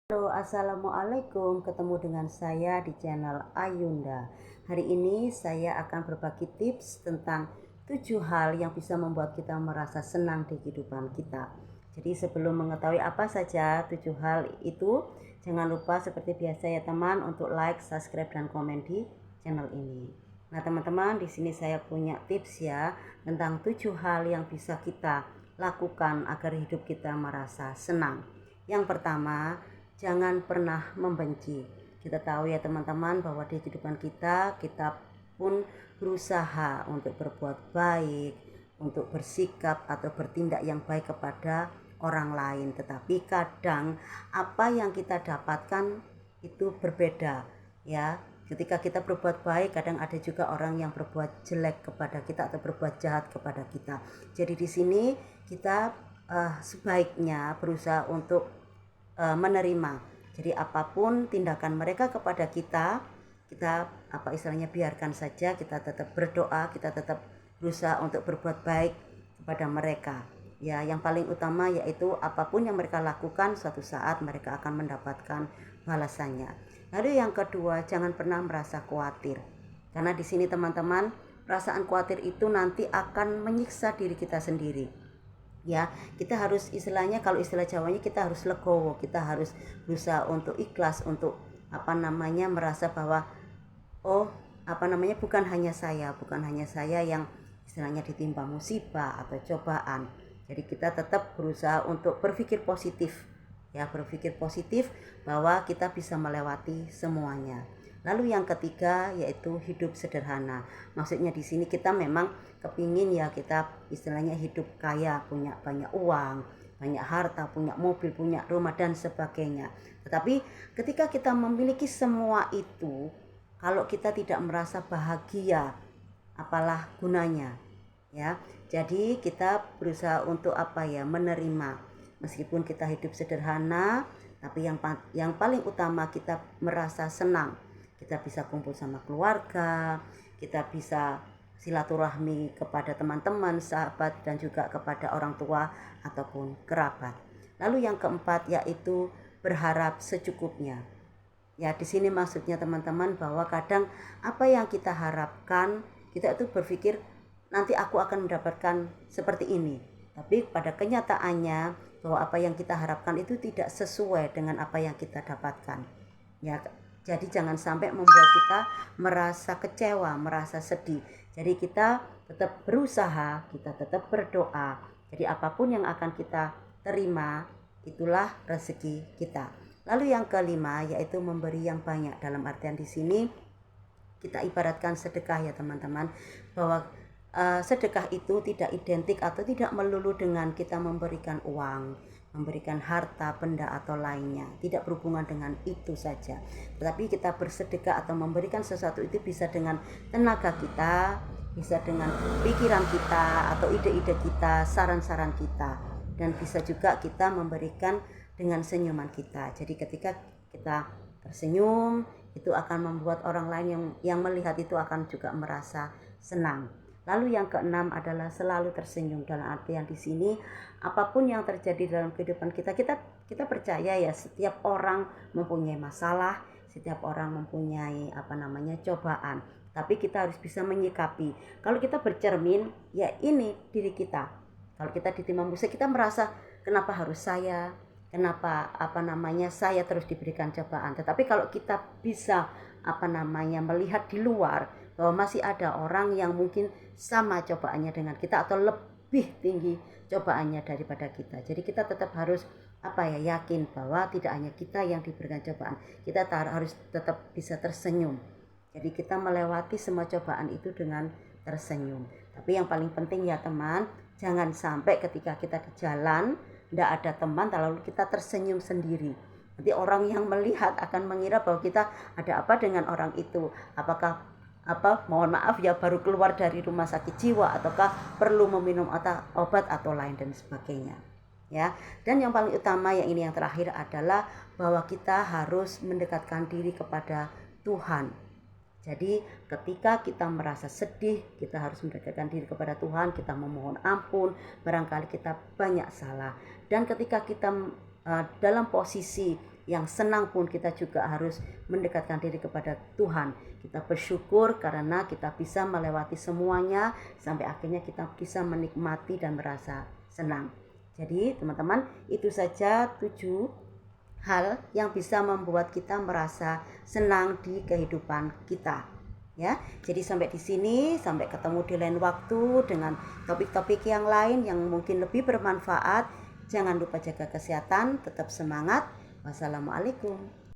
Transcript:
Halo, assalamualaikum. Ketemu dengan saya di channel Ayunda. Hari ini saya akan berbagi tips tentang 7 hal yang bisa membuat kita merasa senang di kehidupan kita. Jadi sebelum mengetahui apa saja 7 hal itu, jangan lupa seperti biasa ya teman untuk like, subscribe dan komen di channel ini. Nah teman-teman, di sini saya punya tips ya tentang 7 hal yang bisa kita lakukan agar hidup kita merasa senang. Yang pertama, jangan pernah membenci. Kita tahu ya teman-teman bahwa di kehidupan kita pun berusaha untuk berbuat baik, untuk bersikap atau bertindak yang baik kepada orang lain. Tetapi kadang apa yang kita dapatkan itu berbeda ya. Ketika kita berbuat baik, kadang ada juga orang yang berbuat jelek kepada kita atau berbuat jahat kepada kita. Jadi di sini kita sebaiknya berusaha untuk menerima. Jadi apapun tindakan mereka kepada kita biarkan saja, kita tetap berdoa, kita tetap berusaha untuk berbuat baik kepada mereka. Ya, yang paling utama yaitu apapun yang mereka lakukan suatu saat mereka akan mendapatkan balasannya. Lalu yang kedua, jangan pernah merasa khawatir. Karena di sini teman-teman, perasaan khawatir itu nanti akan menyiksa diri kita sendiri. Ya, kita harus istilahnya, kalau istilah Jawanya, kita harus legowo, kita harus berusaha untuk ikhlas, untuk merasa bahwa bukan hanya saya yang istilahnya ditimpa musibah atau cobaan. Jadi kita tetap berusaha untuk berpikir positif ya, berpikir positif bahwa kita bisa melewati semuanya. Lalu yang ketiga yaitu hidup sederhana. Maksudnya di sini kita memang kepingin ya kita istilahnya hidup kaya, punya banyak uang, banyak harta, punya mobil, punya rumah dan sebagainya. Tetapi ketika kita memiliki semua itu, kalau kita tidak merasa bahagia, apalah gunanya ya. Jadi kita berusaha untuk menerima. Meskipun kita hidup sederhana, tapi yang paling utama kita merasa senang. Kita bisa kumpul sama keluarga, kita bisa silaturahmi kepada teman-teman, sahabat dan juga kepada orang tua ataupun kerabat. Lalu yang keempat yaitu berharap secukupnya. Ya, di sini maksudnya teman-teman bahwa kadang apa yang kita harapkan, kita itu berpikir nanti aku akan mendapatkan seperti ini. Tapi pada kenyataannya bahwa apa yang kita harapkan itu tidak sesuai dengan apa yang kita dapatkan. Ya, jadi jangan sampai membuat kita merasa kecewa, merasa sedih. Jadi kita tetap berusaha, kita tetap berdoa. Jadi apapun yang akan kita terima, itulah rezeki kita. Lalu yang kelima yaitu memberi yang banyak. Dalam artian di sini kita ibaratkan sedekah ya teman-teman, bahwa sedekah itu tidak identik atau tidak melulu dengan kita memberikan uang, memberikan harta, benda atau lainnya. Tidak berhubungan dengan itu saja. Tetapi kita bersedekah atau memberikan sesuatu itu bisa dengan tenaga kita, bisa dengan pikiran kita atau ide-ide kita, saran-saran kita, dan bisa juga kita memberikan dengan senyuman kita. Jadi ketika kita tersenyum, itu akan membuat orang lain yang melihat itu akan juga merasa senang. Lalu yang keenam adalah selalu tersenyum. Dalam artian di sini apapun yang terjadi dalam kehidupan kita percaya ya, setiap orang mempunyai masalah, setiap orang mempunyai cobaan. Tapi kita harus bisa menyikapi. Kalau kita bercermin, ya ini diri kita. Kalau kita ditimpa musibah, kita merasa kenapa harus saya? Kenapa saya terus diberikan cobaan? Tetapi kalau kita bisa melihat di luar bahwa masih ada orang yang mungkin sama cobaannya dengan kita atau lebih tinggi cobaannya daripada kita. Jadi kita tetap harus yakin bahwa tidak hanya kita yang diberikan cobaan. Kita harus tetap bisa tersenyum. Jadi kita melewati semua cobaan itu dengan tersenyum. Tapi yang paling penting ya teman, jangan sampai ketika kita di jalan tidak ada teman lalu kita tersenyum sendiri. Nanti orang yang melihat akan mengira bahwa kita ada apa dengan orang itu. Apakah mohon maaf ya, baru keluar dari rumah sakit jiwa ataukah perlu meminum obat atau lain dan sebagainya ya. Dan yang paling utama yang terakhir adalah bahwa kita harus mendekatkan diri kepada Tuhan. Jadi ketika kita merasa sedih, kita harus mendekatkan diri kepada Tuhan, kita memohon ampun, barangkali kita banyak salah. Dan ketika kita dalam posisi yang senang pun kita juga harus mendekatkan diri kepada Tuhan. Kita bersyukur karena kita bisa melewati semuanya sampai akhirnya kita bisa menikmati dan merasa senang. Jadi teman-teman, itu saja 7 hal yang bisa membuat kita merasa senang di kehidupan kita. Ya, jadi sampai di sini, sampai ketemu di lain waktu dengan topik-topik yang lain yang mungkin lebih bermanfaat. Jangan lupa jaga kesehatan, tetap semangat. Wassalamualaikum.